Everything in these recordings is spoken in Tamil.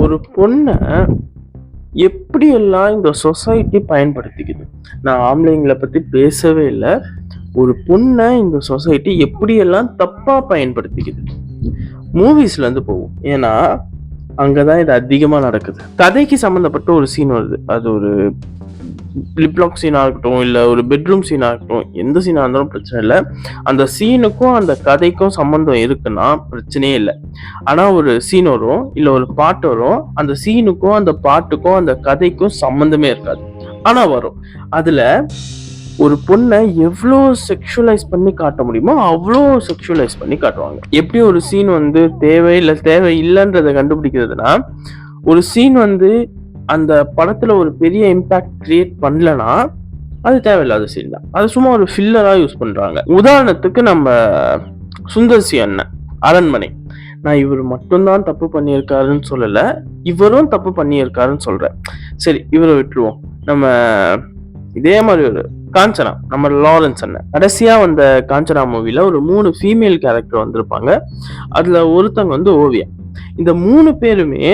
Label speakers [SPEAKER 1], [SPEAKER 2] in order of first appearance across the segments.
[SPEAKER 1] ஒரு பொண்ண எப்படியெல்லாம் இந்த சொசைட்டி பயன்படுத்திக்குது. நான் ஆம்பளைங்கள பத்தி பேசவே இல்ல. ஒரு பொண்ண இந்த சொசைட்டி எப்படியெல்லாம் தப்பா பயன்படுத்திக்குது. மூவிஸ்லேருந்து போவோம். ஏன்னா, அங்க தான் இது அதிகமா நடக்குது. கதைக்கு சம்மந்தப்பட்ட ஒரு சீன் வருது. அது ஒரு லிப் லாக் சீனா இருக்கட்டும், இல்ல ஒரு பெட்ரூம் சீனா இருக்கட்டும், எந்த சீனா இருந்தாலும் பிரச்சனை இல்ல. அந்த சீனுக்கும், அந்த கதைக்கும் சம்மந்தம் இருக்குன்னா பிரச்சனையே இல்ல. ஆனா ஒரு சீன் வரும், இல்ல ஒரு பாட்டு வரும். அந்த சீனுக்கும், அந்த பாட்டுக்கும், அந்த கதைக்கும் சம்மந்தமே இருக்காது. ஆனா வரும். அதுல ஒரு பொண்ண எவ்ளோ செக்சுவலைஸ் பண்ணி காட்ட முடியுமோ, அவ்ளோ செக்சுவலைஸ் பண்ணி காட்டுவாங்க. எப்படி ஒரு சீன் வந்து தேவை, இல்ல தேவை இல்லன்றத கண்டுபிடிக்கிறதுனா, ஒரு சீன் வந்து அந்த படத்துல ஒரு பெரிய இம்பாக்ட் கிரியேட் பண்ணலனா, அது தேவையில்லாத சீன் தான். அது சும்மா ஒரு ஃபில்லரா யூஸ் பண்றாங்க. உதாரணத்துக்கு நம்ம சுந்தர் சி அண்ணன், அரண்மனை. நான் இவரு மட்டும் தான் தப்பு பண்ணியிருக்காருன்னு சொல்லல. இவரும் தப்பு பண்ணியிருக்காருன்னு சொல்றேன். சரி, இவர விட்டுருவோம். நம்ம இதே மாரி ஒரு காஞ்சனா, நம்ம லாரன்ஸ் அண்ணன். கடைசியா வந்த காஞ்சனா மூவில ஒரு 3 ஃபீமேல் கேரக்டர் வந்திருப்பாங்க. அதுல ஒருத்தங்க வந்து ஓவியா. இந்த 3 பேருமே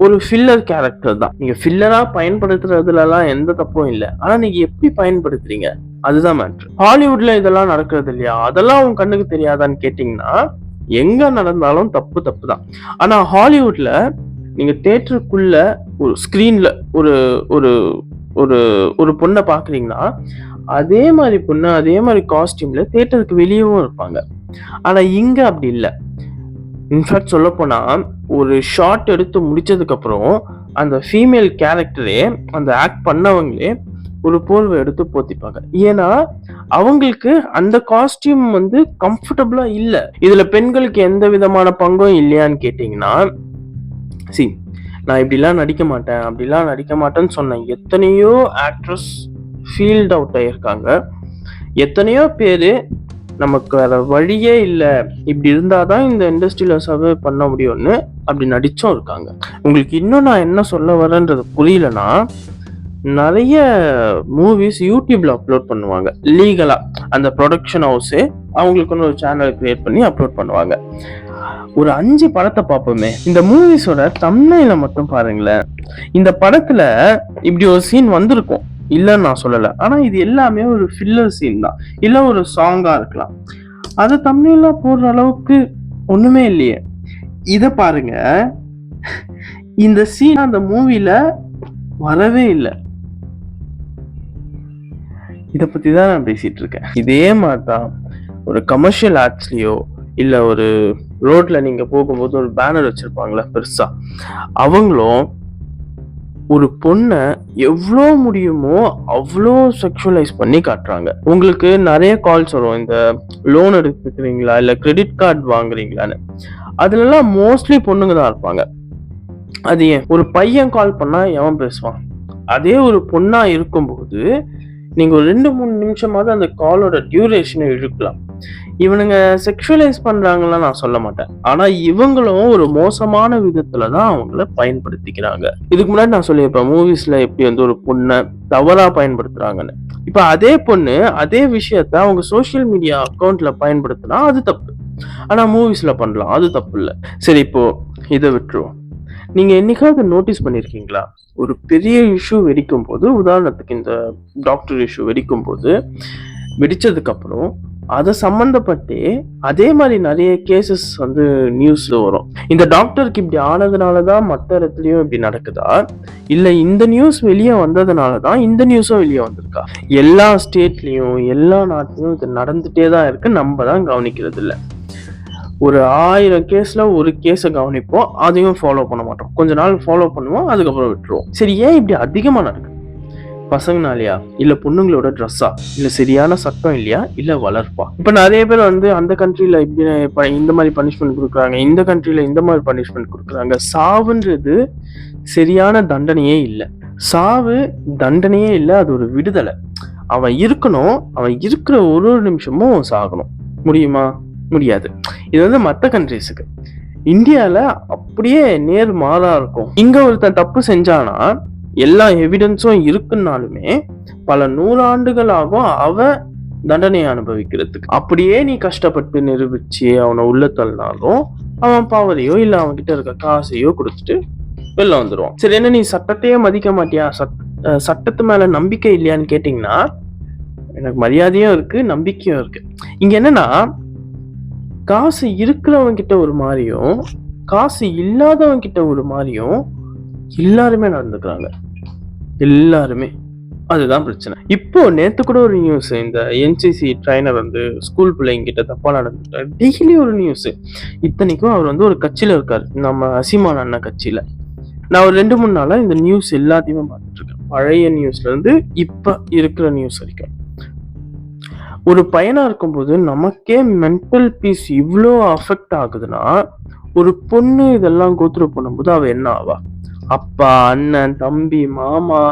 [SPEAKER 1] ஒரு ஃபில்லர் கேரக்டர் தான். நீங்க ஃபில்லரா பயன்படுத்துறதுலலாம் எந்த தப்பும் இல்ல. ஆனா நீங்க எப்படி பயன்படுத்துறீங்க? அதுதான் மேட்டர். ஹாலிவுட்ல இதெல்லாம் நடக்கிறது இல்லையா? அதெல்லாம் உன் கண்ணுக்கு தெரியாதான்னு கேட்டீங்கன்னா, எங்க நடந்தாலும் தப்பு தப்பு தான். ஆனா ஹாலிவுட்ல நீங்க தியேட்டருக்குள்ள ஒரு ஸ்கிரீன்ல ஒரு ஒரு ஒரு ஒரு பொண்ண பாக்குறீங்கன்னா, அதே மாரி பொண்ணு, அதே மாரி காஸ்டியூம்ல தியேட்டருக்கு வெளியவும் இருப்பாங்க. ஆனா இங்க அப்படி இல்ல. இன்ஃபேக்ட் சொல்லப்போனா, ஒரு ஷாட் எடுத்து முடிச்சதுக்கு அப்புறம், அந்த ஃபீமேல் கேரக்டரே, அந்த ஆக்ட் பண்ணவங்களே ஒரு போர்வ எடுத்து போத்திப்பாங்க. ஏன்னா, அவங்களுக்கு அந்த காஸ்டியூம் வந்து கம்ஃபர்டபுளா இல்ல. இதுல பெண்களுக்கு எந்த விதமான பங்கும் இல்லையான்னு கேட்டீங்கன்னா, சி நான் இப்படிலாம் நடிக்க மாட்டேன், அப்படிலாம் நடிக்க மாட்டேன்னு சொன்ன எத்தனையோ ஆக்ட்ரஸ் ஃபீல்ட் அவுட் ஆயிருக்காங்க. எத்தனையோ பேரு நமக்கு வேற வழியே இல்ல, இப்படி இருந்தாதான் இந்த இண்டஸ்ட்ரியில சர்வே பண்ண முடியும்னு அப்படி நடிச்சும் இருக்காங்க. உங்களுக்கு இன்னும் நான் என்ன சொல்ல வரேன்றது புரியலன்னா, நெறைய மூவிஸ் யூடியூப்ல அப்லோட் பண்ணுவாங்க. லீகலா அந்த புரொடக்ஷன் ஹவுஸே அவங்களுக்குன்னு ஒரு சேனல் கிரியேட் பண்ணி அப்லோட் பண்ணுவாங்க. ஒரு 5 படத்த பார்ப்போமே. இந்த மூவிஸோட தம்ப்நெயில மட்டும் பாருங்களேன். இந்த படத்துல இப்படி ஒரு சீன் வந்திருக்கும். இல்லன்னு நான் சொல்லல. ஆனா இது எல்லாமே ஒரு ஃபில்லர் சீன் தான். இல்ல ஒரு சாங்கா இருக்கலாம். அத தம்ப்நெயிலா போடுற அளவுக்கு ஒண்ணுமே இல்லையே. இத பாருங்க. இந்த சீன் அந்த மூவில வரவே இல்ல. இத பத்தி தான் நான் பேசிட்டு இருக்கேன். இதே மாரி தான் ஒரு கமர்ஷியல் ஆட்ஸ்லயோ, இல்ல ஒரு ரோட்ல நீங்க போகும்போது ஒரு பேனர் வச்சிருப்பாங்கல்ல பெருசா. அவங்களும் ஒரு பொண்ண எவ்ளோ முடியுமோ அவ்ளோ செக்சுவலைஸ் பண்ணி காட்டுறாங்க. உங்களுக்கு நெறைய கால்ஸ் வரும். இந்த லோன் எடுத்துக்கிறீங்களா? இல்ல கிரெடிட் கார்ட் வாங்குறீங்களான்னு. அதுலலாம் மோஸ்ட்லி பொண்ணுங்க தான் இருப்பாங்க. அது ஏன்? ஒரு பையன் கால் பண்ணா எவன் பேசுவான்? அதே ஒரு பொண்ணா இருக்கும்போது, நீங்க ஒரு 2, 3 நிமிஷமாவது அந்த காலோட டியூரேஷன இழுக்கலாம். இவனுங்க செக்சுவலைஸ் பண்றாங்கன்னுலாம் நான் சொல்ல மாட்டேன். ஆனா இவங்களும் ஒரு மோசமான விதத்துல தான் அவங்கள பயன்படுத்திக்கிறாங்க. இதுக்கு முன்னாடி நான் சொல்லியிருப்பேன், மூவிஸ்ல எப்படி வந்து ஒரு பொண்ண தவறா பயன்படுத்துறாங்கன்னு. இப்ப அதே பொண்ணு, அதே விஷயத்த அவங்க சோசியல் மீடியா அக்கவுண்ட்ல பயன்படுத்தினா அது தப்பு. ஆனா மூவிஸ்ல பண்ணலாம். அது தப்பு இல்ல. சரி, இப்போ இத விட்டுருவோம். நீங்க என்னைக்காவது நோட்டீஸ் பண்ணியிருக்கீங்களா? ஒரு பெரிய இஷ்யூ வெடிக்கும்போது, உதாரணத்துக்கு இந்த டாக்டர் இஷ்யூ வெடிக்கும்போது, வெடிச்சதுக்கு அப்புறம் அத சம்பந்தப்பட்டே அதே மாரி நெறைய கேஸஸ் வந்து நியூஸ்ல வரும். இந்த டாக்டருக்கு இப்படி ஆனதுனால தான் மத்த இடத்துலயும் இப்படி நடக்குதா? இல்ல இந்த நியூஸ் வெளிய வந்ததுனால தான் இந்த நியூஸும் வெளிய வந்திருக்கா? எல்லா ஸ்டேட்லயும், எல்லா நாட்டிலயும் இது நடந்துட்டே தான் இருக்கு. நம்ம தான் கவனிக்கிறது இல்ல. ஒரு 1000 கேஸ்ல ஒரு கேஸ கவனிப்போம். அதையும் ஃபாலோ பண்ண மாட்டோம். கொஞ்ச நாள் ஃபாலோ பண்ணுவோம். அதுக்கப்புறம் விட்டுருவோம். சரி, ஏன் இப்படி அதிகமா நடக்குது? பசங்கனாலயா? இல்ல பொண்ணுங்களோட ட்ரெஸ்ஸா? இல்ல சரியான சட்டம் இல்லையா? இல்ல வளர்ப்பா? இப்ப நெறைய பேர் வந்து அந்த கண்ட்ரில இப்படி இந்த மாரி பனிஷ்மென்ட் குடுக்குறாங்க. இந்த கண்ட்ரில இந்த மாரி பனிஷ்மென்ட் குடுக்குறாங்க. சாவுன்றது சரியான தண்டனையே இல்ல. சாவு தண்டனையே இல்ல. அது ஒரு விடுதலை. அவன் இருக்கணும். அவன் இருக்கிற ஒரு ஒரு நிமிஷமும் சாகணும். முடியுமா? முடியாது. இது வந்து மத்த கண்ட்ரீஸ்க்கு. இந்தியால அப்படியே நேர் மாறா இருக்கும். இங்க ஒருத்தன் தப்பு செஞ்சானா, எல்லா எவிடன்ஸும் இருக்குன்னாலுமே பல 100 ஆண்டுகள் ஆகும் அவன் தண்டனையை அனுபவிக்கிறதுக்கு. அப்படியே நீ கஷ்டப்பட்டு நிரூபிச்சு அவனை உள்ள தள்ளினாலும் அவன் பாவதையோ இல்ல அவன் கிட்ட இருக்க காசையோ கொடுத்துட்டு வெளில வந்துருவோம். சரி, என்ன நீ சட்டத்தையே மதிக்க மாட்டியா, சட்டத்து மேல நம்பிக்கை இல்லையான்னு கேட்டீங்கன்னா, எனக்கு மரியாதையும் இருக்கு, நம்பிக்கையும் இருக்கு. இங்க என்னன்னா, காசு இருக்கிறவங்க கிட்ட ஒரு மாதிரியும், காசு இல்லாதவங்க கிட்ட ஒரு மாதிரியும் எல்லாருமே நடந்துக்கிறாங்க. எல்லாருமே. அதுதான் பிரச்சனை. இப்போ நேத்து கூட ஒரு நியூஸ், இந்த என்சிசி ட்ரெய்னர் வந்து ஸ்கூல் பிள்ளைங்கிட்ட தப்பா நடந்துட்டாரு. டெய்லி ஒரு நியூஸ். இத்தனைக்கும் அவர் வந்து ஒரு கட்சியில இருக்காரு. நம்ம அசீமான் அண்ணன் கட்சியில. நான் ஒரு 2, 3 நாளா இந்த நியூஸ் எல்லாத்தையுமே பார்த்துட்டு இருக்கேன். பழைய நியூஸ்ல இருந்து இப்ப இருக்கிற நியூஸ் வரைக்கும். ஒரு பையனா இருக்கும்போது நமக்கே மென்டல் பீஸ் இவ்ளோ அஃபெக்ட் ஆகுதுன்னா, ஒரு பொண்ணு இதெல்லாம் கோ த்ரூ பண்ணும்போது அவ என்ன ஆவா? அப்பா, அண்ணன், தம்பி, மாமா,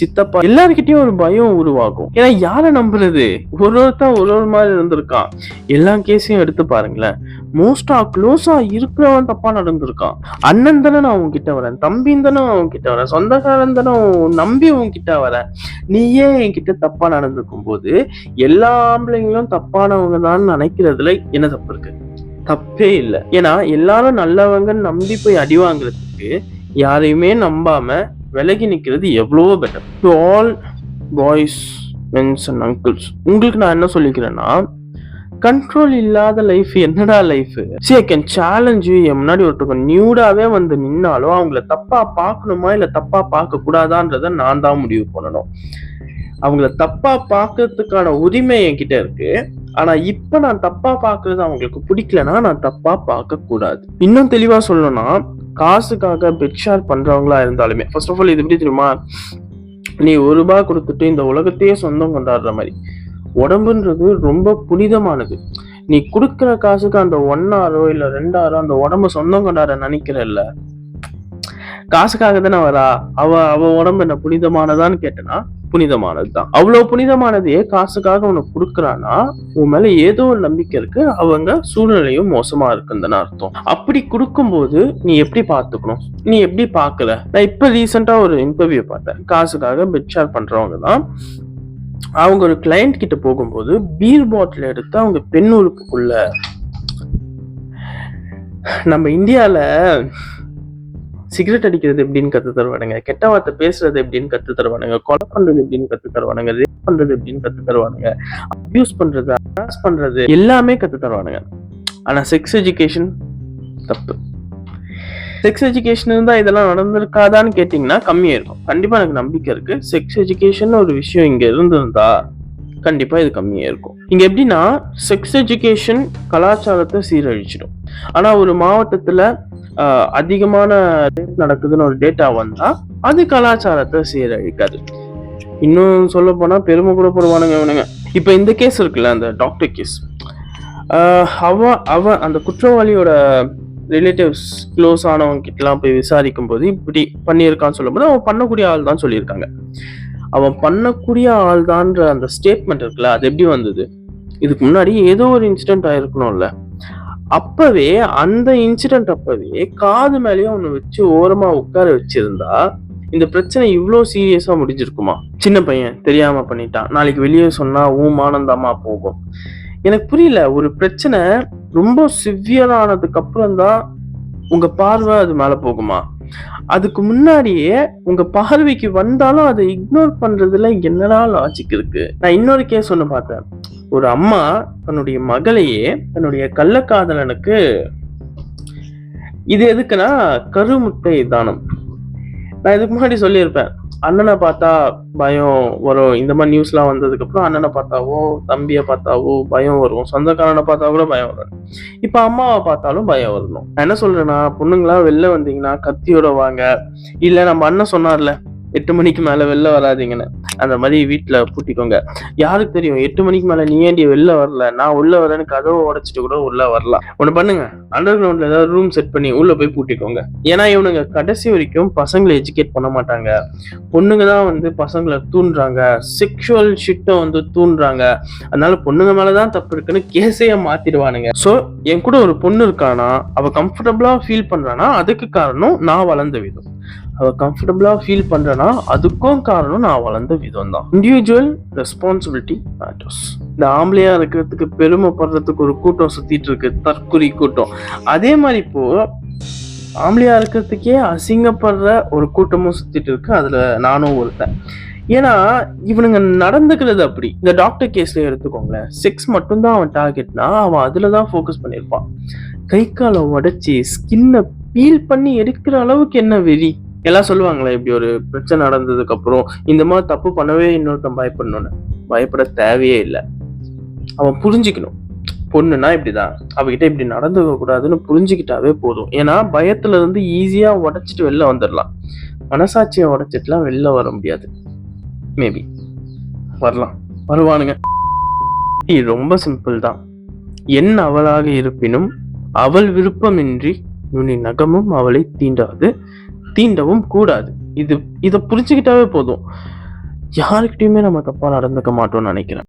[SPEAKER 1] சித்தப்பா எல்லார்கிட்டயும் ஒரு பயம் உருவாகும். ஏன்னா யார நம்புறது? ஒருத்தன் ஒரு மாதிரி இருந்திருக்கான். எல்லா கேஸையும் எடுத்து பாருங்களேன். மோஸ்டா க்ளோஸா இருக்கிறவன் தப்பா நடந்திருக்கான். அண்ணன் தானே நான் உன்கிட்ட வரேன், தம்பின்னு தானே உன்கிட்ட வரேன், சொந்தக்காரன் தானே நம்பி உன்கிட்ட வரேன். நீயே என்கிட்ட தப்பா நடந்துக்கும் போது எல்லா ஆம்பளைங்களும் தப்பானவங்க தான் நினைக்கிறதுல என்ன தப்பு இருக்கு? தப்பே இல்லை. ஏன்னா எல்லாரும் நல்லவங்கன்னு நம்பி போய் அடி வாங்குறதுக்கு யாரையுமே நம்பாம விலகி நிக்கிறது எவ்வளவோ better. To all boys, mens and uncles, உங்களுக்கு நான் என்ன சொல்லிக்கிறேன்னா, கண்ட்ரோல் இல்லாத லைஃப் என்னடா life? I can challenge you. என் முன்னாடி ஒருத்தவங்க நியூடாவே வந்து நின்னாலும் அவங்கள தப்பா பார்க்கணுமா இல்ல தப்பா பார்க்க கூடாதான்றத நான் தான் முடிவு பண்ணணும். அவங்கள தப்பா பார்க்கறதுக்கான உரிமை என்கிட்ட இருக்கு. ஆனா இப்ப நான் தப்பா பார்க்கறது அவங்களுக்கு பிடிக்கலன்னா நான் தப்பா பார்க்க கூடாது. இன்னும் தெளிவா சொல்லணும்னா, காசுக்காக பெட் ஷேர் பண்றவங்களா இருந்தாலுமே, ஃபர்ஸ்ட் ஆஃப் ஆல் இது எப்படி தெரியுமா? நீ ₹1 கொடுத்துட்டு இந்த உலகத்தையே சொந்தம் கொண்டாடுற மாதிரி. உடம்புன்றது ரொம்ப புனிதமானது. நீ கொடுக்குற காசுக்கு அந்த 1 hour இல்ல 2 hour அந்த உடம்ப சொந்தம் கொண்டாட நினைக்கிறல்ல, காசுக்காக தானே வரா. அவ உடம்பு என்ன புனிதமானதான்னு கேட்டனா புனிதமானதுதான். அவ்வளவு புனிதமானதையே காசுக்காக உனக்கு கொடுக்குறான்னா உன் மேல ஏதோ ஒரு நம்பிக்கை இருக்கு, அவங்க சூழ்நிலையும் மோசமா இருக்குன்னு அர்த்தம். அப்படி கொடுக்கும்போது நீ எப்படி பாத்துக்கணும், நீ எப்படி பாக்குற? நான் இப்ப ரீசெண்டா ஒரு இன்டர்வியூ பார்த்தேன். காசுக்காக பெட் ஷேர் பண்றவங்க தான். அவங்க ஒரு கிளையண்ட் கிட்ட போகும்போது பீர் பாட்டில் எடுத்து அவங்க பெண் உறுப்புக்குள்ள, நம்ம இந்தியால சிகரெட் அடிக்கிறது எப்படின்னு கத்து தருவானுங்க, கெட்ட வார்த்தை பேசுறது எப்படின்னு கத்து தருவானுங்க, கொலை பண்றது எப்படின்னு கத்து தருவானுங்க, ரேப் பண்றது எப்படின்னு கத்து தருவானுங்க, அபியூஸ் பண்றது, ஹராஸ் பண்றது எல்லாமே கத்து தருவானுங்க. ஆனா செக்ஸ் எஜுகேஷன் தப்பு. செக்ஸ் எஜுகேஷன் இருந்தா இதெல்லாம் நடந்திருக்காதான்னு கேட்டீங்கன்னா கம்மியா இருக்கும். கண்டிப்பா எனக்கு நம்பிக்கை இருக்கு. செக்ஸ் எஜுகேஷன் ஒரு விஷயம் இங்க இருந்திருந்தா கண்டிப்பா இது கம்மியா இருக்கும். இங்க எப்படின்னா, செக்ஸ் எஜுகேஷன் கலாச்சாரத்தை சீரழிச்சிடும். ஆனா ஒரு மாவட்டத்துல அதிகமான நடக்குதுன்னு ஒரு டேட்டா வந்தா அது கலாச்சாரத்தை சீரழிக்காது. இன்னும் சொல்ல போனா பெருமை கூட போடுவானுங்க இவனுங்க. இப்ப இந்த கேஸ் இருக்குல்ல, அந்த டாக்டர் கேஸ், அவன் அந்த குற்றவாளியோட ரிலேட்டிவ்ஸ் க்ளோஸ் ஆனவங்க கிட்ட எல்லாம் போய் விசாரிக்கும் போது இப்படி பண்ணியிருக்கான்னு சொல்லும் போது அவன் பண்ணக்கூடிய ஆள் தான் சொல்லியிருக்காங்க. அவன் பண்ணக்கூடிய ஆள் தான்ற அந்த ஸ்டேட்மெண்ட் இருக்குல்ல, அது எப்படி வந்தது? இதுக்கு முன்னாடி ஏதோ ஒரு இன்சிடென்ட் ஆயிருக்கணும்ல. அப்பவே அந்த இன்சிடென்ட் அப்பவே காது மேலேயும் ஒண்ணு வச்சு ஓரமா உட்கார வச்சிருந்தா இந்த பிரச்சனை இவ்வளவு சீரியஸா முடிஞ்சிருக்குமா? சின்ன பையன் தெரியாம பண்ணிட்டான், நாளைக்கு வெளியே சொன்னா மானந்தாமா போகும். எனக்கு புரியல. ஒரு பிரச்சனை ரொம்ப சிவியரானதுக்கு அப்புறம் தான் உங்க பார்வை அது மேல போகுமா? அதுக்கு முன்னாடியே உங்க பார்வைக்கு வந்தாலும் அதை இக்னோர் பண்றதுல என்னடா லாஜிக் இருக்கு? நான் இன்னொரு கேஸ் ஒண்ணு பார்த்தேன். ஒரு அம்மா தன்னுடைய மகளையே தன்னுடைய கள்ளக்காதலனுக்கு, இது எதுக்குன்னா கருமுட்டை தானம். நான் இதுக்கு முன்னாடி சொல்லியிருப்பேன், அண்ணனை பார்த்தா பயம் வரும். இந்த மாதிரி நியூஸ் எல்லாம் வந்ததுக்கு அப்புறம் அண்ணனை பார்த்தாவோ தம்பியை பார்த்தாவோ பயம் வரும், சொந்தக்காரனை பார்த்தா கூட பயம் வரும். இப்ப அம்மாவை பார்த்தாலும் பயம் வரணும். நான் என்ன சொல்றேன்னா, பொண்ணுங்களா வெளில வந்தீங்கன்னா கத்தியோட வாங்க. இல்ல நம்ம அண்ணன் சொன்னார்ல 8 மணிக்கு மேல வெளில வராதீங்கன்னு, அந்த மாதிரி வீட்டுல பூட்டிக்கோங்க. யாருக்கு தெரியும் 8 மணிக்கு மேல நீ ஏண்டி வெளில வரல, நான் உள்ள வரேன்னு கதவை உடைச்சிட்டு கூட உள்ள வரலாம். ஒண்ணு பண்ணுங்க, அண்டர் கிரவுண்ட்ல ஏதாவது ரூம் செட் பண்ணி உள்ள போய் பூட்டிக்கோங்க. ஏன்னா இவனுங்க கடைசி வரைக்கும் பசங்களை எஜுகேட் பண்ண மாட்டாங்க. பொண்ணுங்க தான் வந்து பசங்களை தூண்டுறாங்க, செக்ஷுவல் ஷிட்டை வந்து தூண்டுறாங்க. அதனால பொண்ணுங்க மேலதான் தப்பு இருக்குன்னு கேஸைய மாத்திடுவானுங்க. சோ என் கூட ஒரு பொண்ணு இருக்கானா, அவ கம்ஃபர்டபுளா ஃபீல் பண்றானா, அதுக்கு காரணம் நான் வளர்ந்த விதம். அவ கம்ஃபர்டபுளா ஃபீல் பண்றனா, அதுக்கும் காரணம் நான் வளர்ந்த விதம் தான். Individual responsibility matters. இந்த ஆம்பளையா இருக்கிறதுக்கு பெருமைப்படுறதுக்கு ஒரு கூட்டம் சுத்திட்டு இருக்கு, தற்குறி கூட்டம். அதே மாதிரி இப்போ ஆம்பளையா இருக்கிறதுக்கே அசிங்கப்படுற ஒரு கூட்டமும் சுத்திட்டு இருக்கு. அதுல நானும் ஒருத்தன். ஏன்னா இவனுங்க நடந்துக்கிறது அப்படி. இந்த டாக்டர் கேஸ்ல எடுத்துக்கோங்களேன். செக்ஸ் மட்டும் தான் அவன் டார்கெட்னா அவன் அதுலதான் ஃபோக்கஸ் பண்ணிருப்பான். கை காலை உடைச்சி ஸ்கின்னை பீல் பண்ணி எடுக்கிற அளவுக்கு என்ன வெறி. எல்லாம் சொல்லுவாங்களே, இப்படி ஒரு பிரச்சனை நடந்ததுக்கு அப்புறம் இந்த மாதிரி தப்பு பண்ணவே இன்னொருத்தன் பயப்படணும்னு. பயப்பட தேவையே இல்லை. அவன் புரிஞ்சுக்கணும், பொண்ணுன்னா இப்படிதான், அவகிட்ட இப்படி நடந்துக்க கூடாதுன்னு புரிஞ்சுக்கிட்டாவே போதும். ஏன்னா பயத்துல இருந்து ஈஸியா உடைச்சிட்டு வெளில வந்துடலாம். மனசாட்சியை உடைச்சிட்டுலாம் வெளில வர முடியாது. மேபி வரலாம், வருவானுங்க. இது ரொம்ப சிம்பிள் தான். என் அவளாக இருப்பினும் அவள் விருப்பமின்றி நுனி நகமும் அவளை தீண்டாது, தீண்டவும் கூடாது. இதை புரிஞ்சுக்கிட்டாவே போதும். யாருக்கிட்டையுமே நம்ம தப்பா நடந்துக்க மாட்டோம்னு நினைக்கிறேன்.